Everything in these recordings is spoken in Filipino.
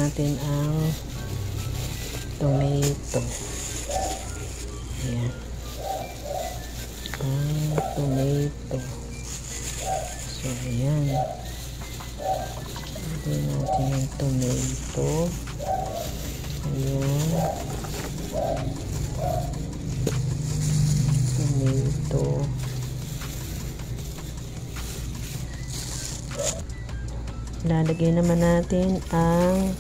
natin ang tomato. Ayan. Ang tomato. So, ayan. Lagyan natin yung tomato. Ayan. Tomato. Lalagay naman natin ang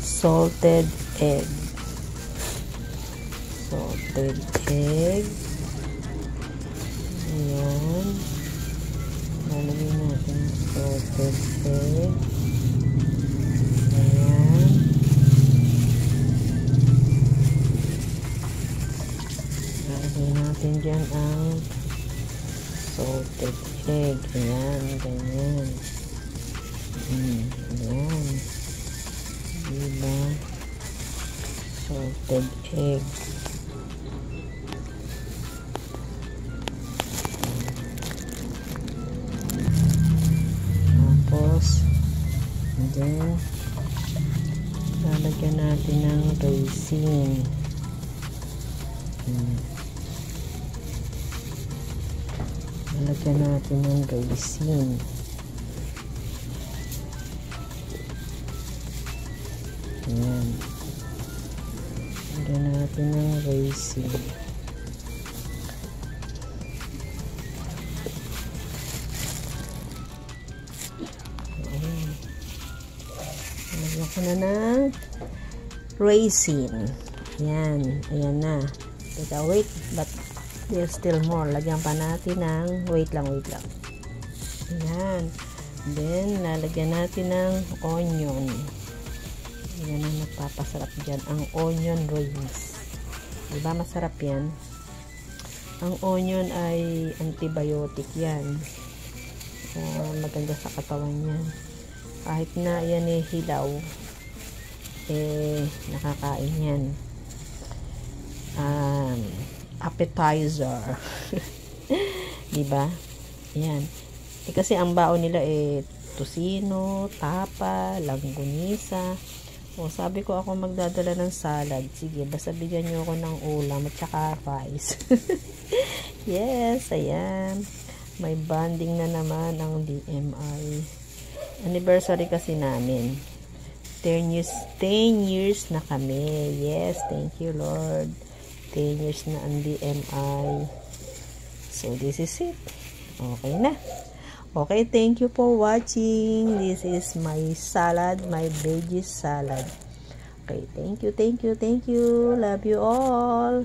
salted egg. Salted egg. Ayan. Lalagay natin ang salted egg. Ayan. Lalagay natin dyan ang salted egg. Ayan. Ganyan. Ayan. Diba? Salted egg. Tapos, and then, lalagyan natin ng raisin. Lalagyan natin ng raisin. Ayan. Lagyan natin ng raisin. Ayan. Lagyan ko na ng raisin. Ayan. Ayan na. Teka, wait. But there's still more. Lagyan pa natin ng wait lang. Ayan. Then, lalagyan natin ng onion. Yan ang nagpapasarap dyan, ang onion rings. Diba masarap yan? Ang onion ay antibiotic yan. Maganda sa katawan yan. Kahit na yan hilaw, nakakain yan. Appetizer. Diba? Yan. Kasi ang baon nila tocino, tapa, langgunisa. Sabi ko ako magdadala ng salad. Sige, basta bigyan nyo ako ng ulam at saka rice. Yes, ayan. May bonding na naman ang DMI. Anniversary kasi namin. 10 years na kami. Yes, thank you Lord. 10 years na ang DMI. So, this is it. Okay na. Okay, thank you for watching. This is my salad, my veggie salad. Okay, thank you. Love you all.